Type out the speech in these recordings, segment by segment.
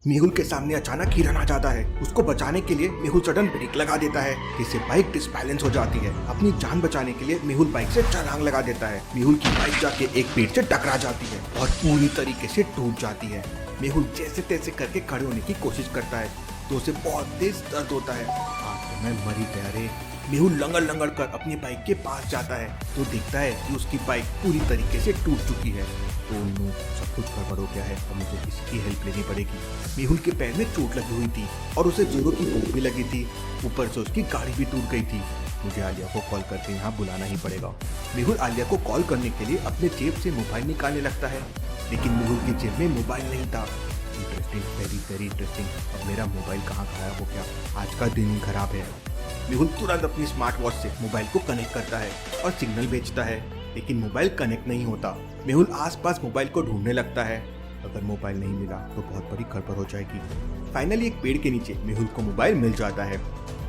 मेहुल के सामने अचानक हिरन आ जाता है। उसको बचाने के लिए मेहुल सडन ब्रेक लगा देता है, जिससे बाइक डिसबैलेंस हो जाती है। अपनी जान बचाने के लिए मेहुल बाइक से छलांग लगा देता है। मेहुल की बाइक जाके एक पेड़ से टकरा जाती है और पूरी तरीके से टूट जाती है। मेहुल जैसे तैसे करके खड़े होने की कोशिश करता है तो उसे बहुत तेज दर्द होता है। आज तो मैं मर ही गया रे। मेहुल लंगड़ लंगड़ कर अपनी बाइक के पास जाता है तो देखता है कि उसकी बाइक पूरी तरीके से टूट चुकी है। तो नो, सब कुछ गड़बड़ हो गया है, अब मुझे किसी की हेल्प लेनी पड़ेगी। मेहुल के पैर में चोट लगी हुई थी और उसे जोरों की भूख भी लगी थी। ऊपर से उसकी गाड़ी भी टूट गई थी। मुझे आलिया को कॉल करके यहाँ बुलाना ही पड़ेगा। मेहुल आलिया को कॉल करने के लिए अपने जेब से मोबाइल निकालने लगता है, लेकिन मेहुल की जेब में मोबाइल नहीं था। Interesting, very very interesting. अब मेरा मोबाइल कहाँ गायब हो गया? आज का दिन ही खराब है। मेहुल तुरंत अपनी स्मार्ट वॉच से मोबाइल को कनेक्ट करता है और सिग्नल भेजता है, लेकिन मोबाइल कनेक्ट नहीं होता। मेहुल आसपास मोबाइल को ढूंढने लगता है। अगर मोबाइल नहीं मिला तो बहुत बड़ी गड़बड़ हो जाएगी। फाइनली एक पेड़ के नीचे मेहुल को मोबाइल मिल जाता है,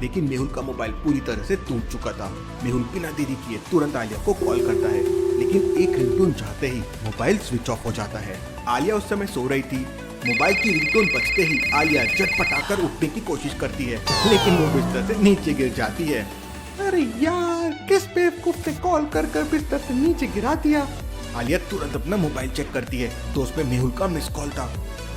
लेकिन मेहुल का मोबाइल पूरी तरह से टूट चुका था। मेहुल बिना देरी किए तुरंत आलिया को कॉल करता है, लेकिन एक रिंगटोन जाते ही मोबाइल स्विच ऑफ हो जाता है। आलिया उस समय सो रही थी। मोबाइल की रिंगटोन बजते ही आलिया झटपटाकर उठने की कोशिश करती है, लेकिन वो बिस्तर से नीचे गिर जाती है। अरे यार, किस बेवकूफ ने कॉल कर कर बिस्तर से नीचे गिरा दिया। आलिया तुरंत अपना मोबाइल चेक करती है तो उसमें मेहुल का मिस कॉल था।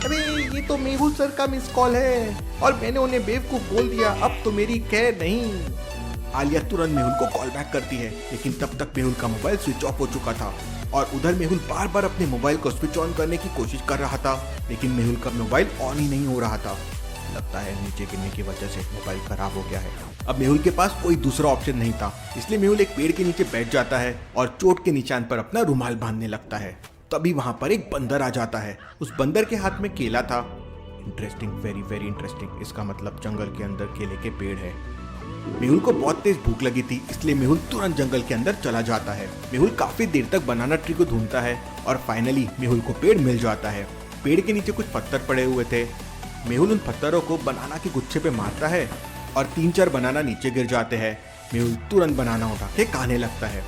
अरे ये तो मेहुल सर का मिस कॉल है और मैंने उन्हें बेवकूफ बोल दिया, अब तो मेरी खैर नहीं। आलिया तुरंत मेहुल को कॉल बैक करती है, लेकिन तब तक मेहुल का मोबाइल स्विच ऑफ हो चुका था और उधर मेहुल बार बार अपने मोबाइल को स्विच ऑन करने की कोशिश कर रहा था, लेकिन मेहुल का मोबाइल ऑन ही नहीं हो रहा था। लगता है नीचे गिरने की वजह से मोबाइल खराब हो गया है। अब मेहुल के पास कोई दूसरा ऑप्शन नहीं था, इसलिए मेहुल एक पेड़ के नीचे बैठ जाता है और चोट के निशान पर अपना रुमाल बांधने लगता है। तभी वहां पर एक बंदर आ जाता है। उस बंदर के हाथ में केला था। Interesting, very very interesting. इसका मतलब जंगल के अंदर केले के पेड़ है। मेहुल को बहुत तेज भूख लगी थी, इसलिए मेहुल तुरंत जंगल के अंदर चला जाता है। मेहुल काफी देर तक बनाना ट्री को ढूंढता है और फाइनली मेहुल को पेड़ मिल जाता है। पेड़ के नीचे कुछ पत्थर पड़े हुए थे। मेहुल उन पत्थरों को बनाना के गुच्छे पे मारता है और 3-4 बनाना नीचे गिर जाते हैं। मेहुल तुरंत बनाना उठा के खाने लगता है।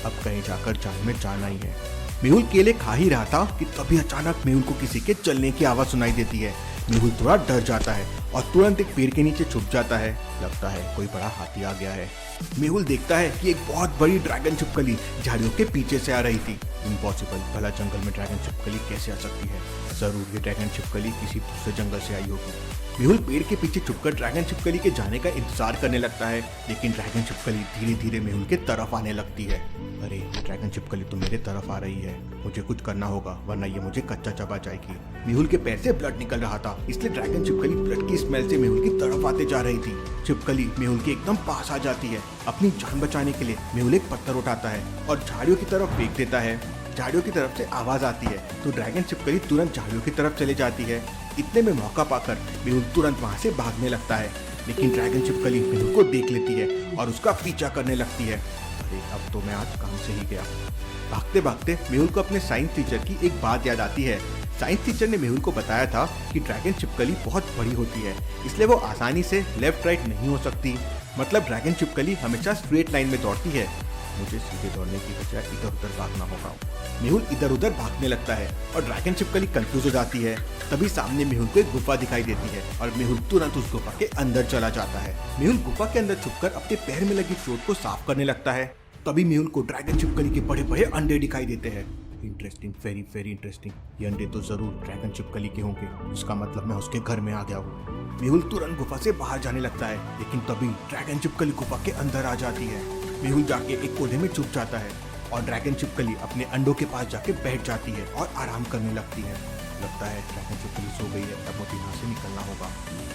अब कहीं जाकर जान में जाना ही है। मेहुल केले खा ही रहा था कि तभी अचानक मेहुल को किसी के चलने की आवाज सुनाई देती है। मेहुल थोड़ा डर जाता है और तुरंत एक पेड़ के नीचे छुप जाता है। लगता है कोई बड़ा हाथी आ गया है। मेहुल देखता है कि एक बहुत बड़ी ड्रैगन छिपकली झाड़ियों के पीछे से आ रही थी। इम्पॉसिबल, भला जंगल में ड्रैगन छिपकली कैसे आ सकती है? जरूर ये ड्रैगन छिपकली किसी दूसरे जंगल से आई होगी। मेहुल पेड़ के पीछे छुपकर ड्रैगन छिपकली के जाने का इंतजार करने लगता है, लेकिन ड्रैगन छिपकली धीरे धीरे मेहुल के तरफ आने लगती है। अरे, ये ड्रैगन छिपकली तो मेरे तरफ आ रही है। मुझे कुछ करना होगा वरना ये मुझे कच्चा चबा जाएगी। मेहुल के पैर से ब्लड निकल रहा था, इसलिए ड्रैगन छिपकली ब्लड की स्मेल से मेहुल की तरफ आते जा रही थी। छिपकली मेहुल के एकदम पास आ जाती है। अपनी जान बचाने के लिए मेहुल एक पत्थर उठाता है और झाड़ियों की तरफ फेंक देता है। झाड़ियों की तरफ से आवाज आती है तो ड्रैगन छिपकली तुरंत झाड़ियों की तरफ चली जाती है। इतने में मौका पाकर मेहुल तुरंत वहां से भागने लगता है, लेकिन ड्रैगन छिपकली मेहुल को देख लेती है और उसका पीछा करने लगती है। अरे, अब तो मैं आज काम से ही गया। भागते भागते मेहुल को अपने साइंस टीचर की एक बात याद आती है। साइंस टीचर ने मेहुल को बताया था कि ड्रैगन छिपकली बहुत बड़ी होती है, इसलिए वो आसानी से लेफ्ट राइट नहीं हो सकती। मतलब ड्रैगन छिपकली हमेशा स्ट्रेट लाइन में दौड़ती है। मुझे सीधे दौड़ने की बजाय इधर उधर भागना होगा। मेहुल इधर उधर भागने लगता है और ड्रैगन छिपकली कंफ्यूज हो जाती है। तभी सामने मेहुल को एक गुफा दिखाई देती है और मेहुल तुरंत उस गुफा के अंदर चला जाता है। मेहुल गुफा के अंदर छुपकर अपने पैर में लगी चोट को साफ करने लगता है। तभी मेहुल को ड्रैगन छिपकली के बड़े बड़े अंडे दिखाई देते हैं। Interesting, very very interesting. ये अंडे तो जरूर ड्रैगन छिपकली के होंगे। इसका मतलब मैं उसके घर में आ गया हूँ। मेहुल तुरंत गुफा से बाहर जाने लगता है, लेकिन तभी ड्रैगन छिपकली गुफा के अंदर आ जाती है। मेहुल जाके एक कोने में छुप जाता है और ड्रैगन छिपकली अपने अंडों के पास जाके बैठ जाती है और आराम करने लगती है। लगता है ड्रैगन छिपकली सो गई है, अब मुझे यहाँ से निकलना होगा।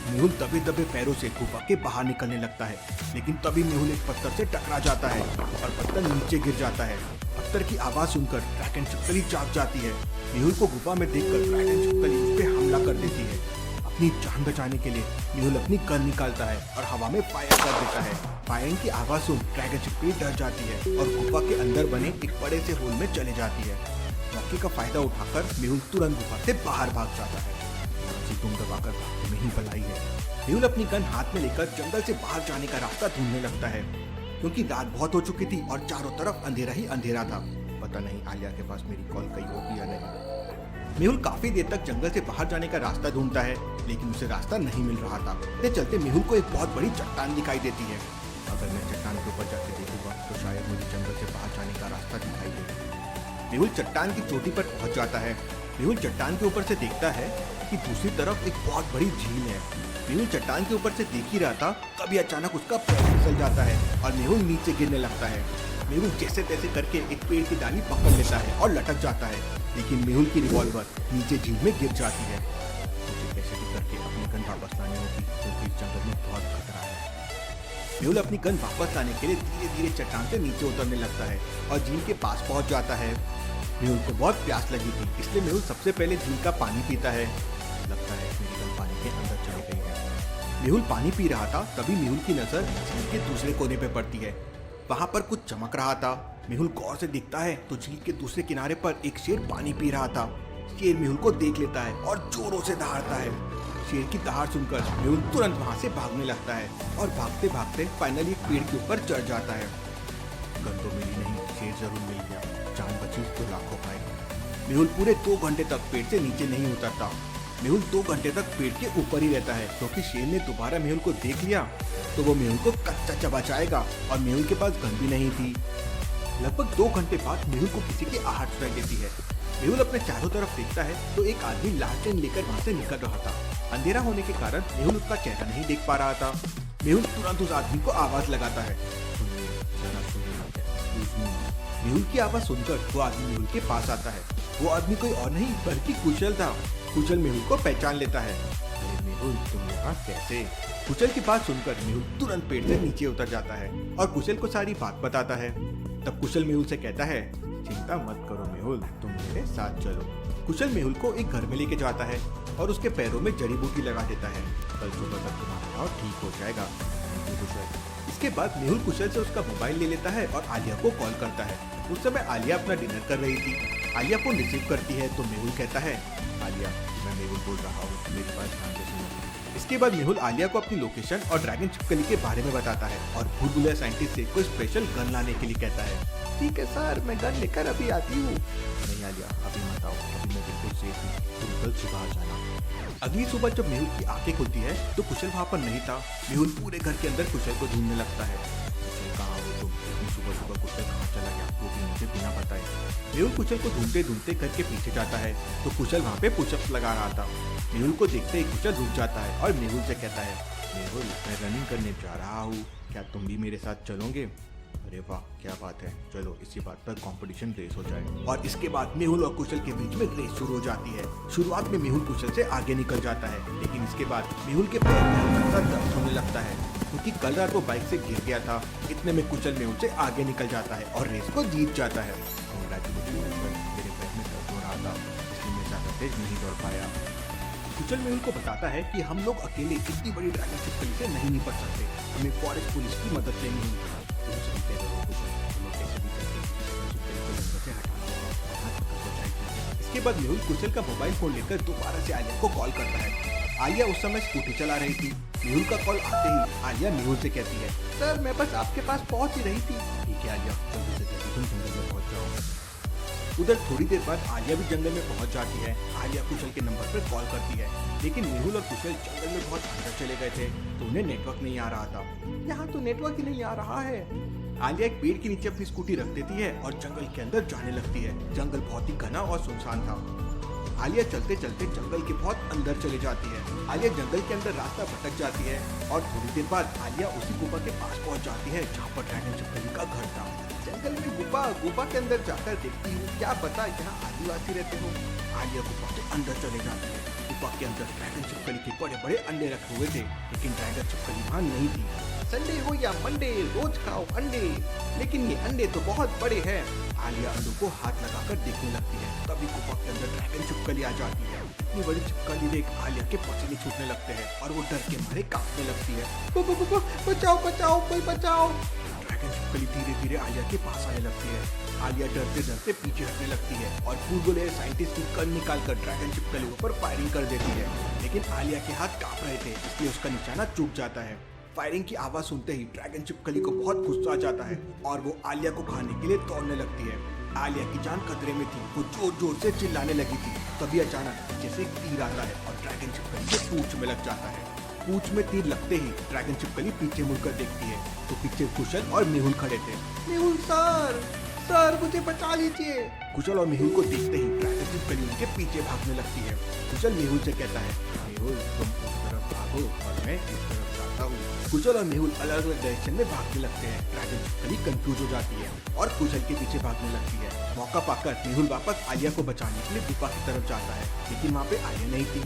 मेहुल दबे दबे पैरों से गुफा के बाहर निकलने लगता है, लेकिन तभी मेहुल एक पत्थर से टकरा जाता है और पत्थर नीचे गिर जाता है। पत्थर की आवाज सुनकर ड्रैगन छिपकली जाग जाती है। मेहुल को गुफा में देखकर ड्रैगन छिपकली उस पर हमला कर देती है। अपनी जान बचाने के लिए मेहुल अपनी गन निकालता है और हवा में फायर कर देता है। फायरिंग की आवाज सुन ड्रैगन छिपकली डर जाती है और गुफा के अंदर बने एक बड़े से होल में चले जाती है। मौके का फायदा उठाकर मेहुल तुरंत गुफा से बाहर भाग जाता है। तुम दबाकर भागने में ही भलाई है। मेहुल अपनी गन हाथ में लेकर जंगल से बाहर जाने का रास्ता ढूंढने लगता है, क्योंकि रात बहुत हो चुकी थी और चारों तरफ अंधेरा ही अंधेरा था। पता नहीं आलिया के पास मेरी कॉल गई होगी या नहीं। मेहुल काफी देर तक जंगल से बाहर जाने का रास्ता ढूंढता है, लेकिन उसे रास्ता नहीं मिल रहा था। इतने चलते मेहुल को एक बहुत बड़ी चट्टान दिखाई देती है। अगर मैं चट्टान के ऊपर जाके देखूंगा तो शायद मुझे जंगल से बाहर जाने का रास्ता दिखाई दे। मेहुल चट्टान की चोटी पर पहुंच जाता है। मेहुल चट्टान के ऊपर से देखता है कि दूसरी तरफ एक बहुत बड़ी झील है। मेहुल चट्टान के ऊपर से देख ही रहा था, तभी अचानक उसका पैर फिसल जाता है और मेहुल नीचे गिरने लगता है। मेहुल जैसे तैसे करके एक पेड़ की डाली पकड़ लेता है और लटक जाता है, लेकिन मेहुल की रिवॉल्वर नीचे झील में गिर जाती है। उसे कैसे भी करके अपनी गन वापस लानी होगी, क्योंकि इस जंगल में बहुत खतरा है। मेहुल अपनी गन वापस लाने के लिए धीरे धीरे चट्टान से नीचे उतरने लगता है और झील के पास पहुंच जाता है। मेहुल को बहुत प्यास लगी थी, इसलिए मेहुल सबसे पहले झील का पानी पीता है। लगता है मेरी गन पानी के अंदर चली गई है। मेहुल पानी पी रहा था, तभी मेहुल की नजर झील के दूसरे कोने पे पड़ती है। वहाँ पर कुछ चमक रहा था। मेहुल गौर से दिखता है तो झील के दूसरे किनारे पर एक शेर पानी पी रहा था। शेर मेहुल को देख लेता है और जोरों से दहाड़ता है। शेर की दहाड़ सुनकर मेहुल तुरंत वहाँ से भागने लगता है और भागते भागते फाइनली एक पेड़ के ऊपर चढ़ जाता है। गन तो मिली नहीं, शेर जरूर मिल गया, जान बची तो लाखों पाए। मेहुल पूरे 2 घंटे तक पेड़ से नीचे नहीं उतरता। मेहुल 2 घंटे तक पेड़ के ऊपर ही रहता है, क्योंकि शेर ने दोबारा मेहुल को देख लिया तो वो मेहुल को कच्चा चबा जाएगा और मेहुल के पास गन भी नहीं थी। लगभग 2 घंटे बाद मेहुल को किसी की आहट सुनाई देती है। मेहुल अपने चारों तरफ देखता है तो एक आदमी लालटेन लेकर वहाँ से निकल रहा था। अंधेरा होने के कारण मेहुल उसका चेहरा नहीं देख पा रहा था। मेहुल तुरंत उस आदमी को आवाज लगाता है। मेहुल की आवाज सुनकर वो आदमी मेहुल के पास आता है। वो आदमी कोई और नहीं बल्कि कुशल था। कुशल मेहुल को पहचान लेता है। मेहुल, तुम यहाँ कैसे? कुशल की बात सुनकर मेहुल तुरंत पेड़ से नीचे उतर जाता है और कुशल को सारी बात बताता है। तब कुशल मेहुल से कहता है, चिंता मत करो मेहुल, तुम मेरे साथ चलो। कुशल मेहुल को एक घर में लेके जाता है और उसके पैरों में जड़ी बूटी लगा देता है। कल सुबह तक तुम्हारा घाव ठीक हो जाएगा। कुशल। इसके बाद मेहुल कुशल से उसका मोबाइल ले लेता है और आलिया को कॉल करता है। उस समय आलिया अपना डिनर कर रही थी। आलिया फोन रिसीव करती है तो मेहुल कहता है, आलिया, मैं मेहुल बोल रहा हूँ, मेरे पास ध्यान से सुनो। इसके बाद मेहुल आलिया को अपनी लोकेशन और ड्रैगन छिपकली के बारे में बताता है और भूल भुलैया साइंटिस्ट से कोई स्पेशल गन लाने के लिए कहता है। ठीक है सर, मैं गन लेकर अभी आती हूँ। नहीं आलिया, अभी मत आओ, अभी मैं बिल्कुल सेफ हूँ, तुम कल सुबह जाना। अगली सुबह जब मेहुल की आंखें खुलती है तो कुशल वहाँ पर नहीं था। मेहुल पूरे घर के अंदर कुशल को ढूंढने लगता है। कुशल कहाँ हो तुम? इतनी सुबह सुबह कुशल कहाँ चला गया, वो भी मुझे बिना बताए। मेहुल कुशल को ढूंढते ढूंढते घर के पीछे जाता है तो कुशल वहाँ पे पुशअप्स लगा रहा था। मेहुल को देखते ही कुशल रुक जाता है और मेहुल से कहता है, मेहुल, मैं रनिंग करने जा रहा हूँ, क्या तुम भी मेरे साथ चलोगे? अरे वाह, क्या बात है, चलो इसी बात पर कंपटीशन रेस हो जाए। और इसके बाद मेहुल और कुशल के बीच में रेस शुरू हो जाती है। शुरुआत में मेहुल कुशल से आगे निकल जाता है, लेकिन इसके बाद मेहुल के पैर में हल्का सा दर्द होने लगता है, क्योंकि कल रात वो बाइक से गिर गया था। इतने में कुशल मेहुल से आगे निकल जाता है और रेस को जीत जाता है। मेरे पैर में दर्द हो रहा था, इसलिए मैं ज्यादा तेज नहीं दौड़ पाया। कुशल मेहुल को बताता है कि हम लोग अकेले इतनी बड़ी ड्रैगन छिपकली से नहीं निपट सकते, हमें फॉरेस्ट पुलिस की मदद लेनी होगी। इसके बाद मेहुल कुशल का मोबाइल फोन लेकर दोबारा से आलिया को कॉल करता है। आलिया उस समय स्कूटी चला रही थी। मेहुल का कॉल आते ही आलिया मेहुल से कहती है, सर मैं बस आपके पास पहुंच ही रही थी। ठीक है आलिया, जल्दी से जल्दी तुम जंगल में पहुंच जाओ। उधर थोड़ी देर बाद आलिया भी जंगल में पहुंच जाती है। आलिया कुशल के नंबर पर कॉल करती है, लेकिन मेहुल और कुशल जंगल में बहुत अंदर चले गए थे तो उन्हें नेटवर्क नहीं आ रहा था। यहाँ तो नेटवर्क ही नहीं आ रहा है। आलिया एक पेड़ के नीचे अपनी स्कूटी रख देती है और जंगल के अंदर जाने लगती है। जंगल बहुत ही घना और सुनसान था। आलिया चलते चलते जंगल के बहुत अंदर चली जाती है। आलिया जंगल के अंदर रास्ता भटक जाती है और थोड़ी देर बाद आलिया उसी गुफा के पास पहुंच जाती है जहाँ पर ड्रैगन छिपकली का घर था। जंगल में गुफा के अंदर जाकर देखती हूँ, क्या पता यहाँ आदिवासी रहते हो। आलिया गुफा के अंदर चले जाती है। गुफा के अंदर ड्रैगन छिपकली के बड़े बड़े अंडे रखे हुए थे, लेकिन ड्रैगन छिपकली वहाँ नहीं थी। संडे हो या मंडे, रोज खाओ अंडे, लेकिन ये अंडे तो बहुत बड़े हैं। आलिया अंडों को हाथ लगाकर देखने लगती है, तभी गुफा के अंदर ड्रैगन छिपकली आ जाती है। इतनी बड़ी छिपकली देख आलिया के पसीने छूटने लगते हैं और वो डर के मारे कांपने लगती है। बचाओ बचाओ, कोई बचाओ। ड्रैगन छिपकली धीरे धीरे आलिया के पास आने लगती है। आलिया डरते डरते पीछे हटने लगती है और भूल भुलैया साइंटिस्ट की गन निकालकर ड्रैगन छिपकली पर फायरिंग कर देती है, लेकिन आलिया के हाथ कांप रहे थे, इसलिए उसका निशाना चूक जाता है। फायरिंग की आवाज सुनते ही ड्रैगन छिपकली को बहुत गुस्सा आ जाता है और वो आलिया को खाने के लिए दौड़ने लगती है। आलिया की जान खतरे में थी। वो जोर जोर से चिल्लाने लगी थी। तभी अचानक पीछे से एक तीर आता है और ड्रैगन छिपकली के पूंछ में लग जाता है। पूंछ में तीर लगते ही ड्रैगन छिपकली पीछे मुड़कर देखती है तो पीछे कुशल और मेहुल खड़े थे। मेहुल सर मुझे बचा लीजिए। कुशल और मेहुल को देखते ही ड्रैगन छिपकली उनके पीछे भागने लगती है। कुशल मेहुल से कहता है, मेहुल तुम उस तरफ भागो और मैं इस तरफ जाता हूँ। कुशल और मेहुल अलग अलग डायरेक्शन में भागने लगते हैं। ड्रैगन छिपकली कंफ्यूज हो जाती है और कुशल के पीछे भागने लगती है। मौका पाकर मेहुल वापस आलिया को बचाने के लिए गुफा की तरफ जाता है, लेकिन वहाँ पे आलिया नहीं थी।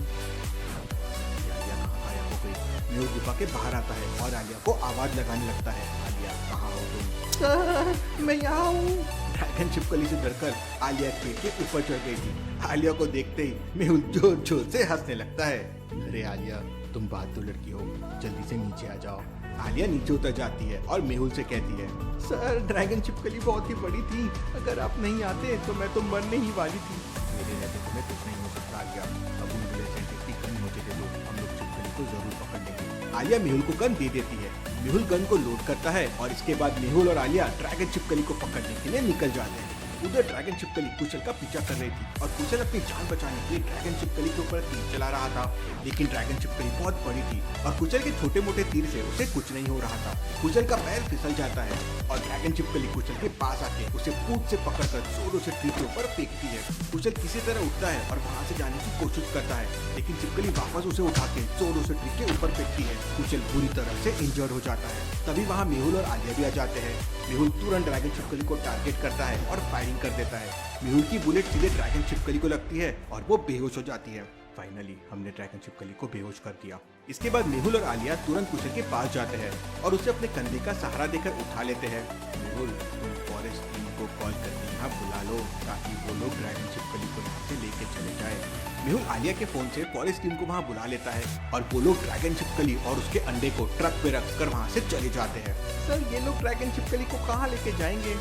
आलिया कहाँ गायब हो गई? मेहुल गुफा के बाहर आता है और आलिया को आवाज लगाने लगता है, आलिया कहाँ हो तुम? सर मैं यहाँ हूँ। ड्रैगन छिपकली से डरकर आलिया पेड़ के ऊपर चढ़ गई थी। आलिया को देखते ही मेहुल जोर जोर से हंसने लगता है। अरे आलिया तुम बहादुर लड़की हो, जल्दी से नीचे आ जाओ। आलिया नीचे उतर जाती है और मेहुल से कहती है, सर ड्रैगन छिपकली बहुत ही बड़ी थी, अगर आप नहीं आते तो मैं तो मरने ही वाली थी। मेरे रहते तुम्हें कुछ नहीं हो सकता आलिया, अब मुझे साइंटिफिक गन मुझे दे दो, हम लोग छिपकली को जरूर पकड़ लेंगे। आलिया मेहुल को गन दे देती है। मेहुल गन को लोड करता है और इसके बाद मेहुल और आलिया ड्रैगन छिपकली को पकड़ने के लिए निकल जाते हैं। उधर ड्रैगन छिपकली कुशल का पीछा कर रही थी और कुशल अपनी जान बचाने के लिए ड्रैगन छिपकली के ऊपर तीर चला रहा था, लेकिन ड्रैगन छिपकली बहुत बड़ी थी और कुशल के छोटे मोटे तीर से उसे कुछ नहीं हो रहा था। कुशल का पैर फिसल जाता है और ड्रैगन छिपकली कुशल के पास आके उसे पूंछ से पकड़कर जोरों से ट्री के ऊपर फेंकती है। कुशल किसी तरह उठता है और वहाँ से जाने की कोशिश करता है, लेकिन छिपकली वापस उसे उठा के जोरों से ट्री के ऊपर फेंकती है। कुशल बुरी तरह से इंजर्ड हो जाता है। तभी वहाँ मेहुल और आलिया भी आ जाते हैं। मेहुल तुरंत ड्रैगन छिपकली को टारगेट करता है और फायरिंग कर देता है। मेहुल की बुलेट सीधे ड्रैगन छिपकली को लगती है और वो बेहोश हो जाती है। फाइनली हमने ड्रैगन छिपकली को बेहोश कर दिया। इसके बाद मेहुल और आलिया तुरंत कुशल के पास जाते हैं और उसे अपने कंधे का सहारा देकर उठा लेते हैं। मेहुल तुम फॉरेस्ट टीम को कॉल करके यहाँ बुला लो ताकि वो लोग ड्रैगन छिपकली को यहाँ से लेके चले जाए। मेहुल आलिया के फोन से फॉरेस्ट टीम को वहाँ बुला लेता है और वो लोग ड्रैगन छिपकली और उसके अंडे को ट्रक पे रख कर वहाँ से चले जाते हैं। सर ये लोग ड्रैगन छिपकली को कहाँ लेके जाएंगे?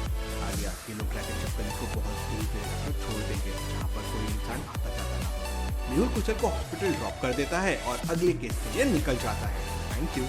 आलिया ये लोग ड्रैगन छिपकली को बहुत दूर पे रखकर छोड़ देंगे जहाँ पर कोई इंसान आता जाता ना हो। मेहुल कुशल को हॉस्पिटल ड्रॉप कर देता है और अगले केस के लिए निकल जाता है। Thank you.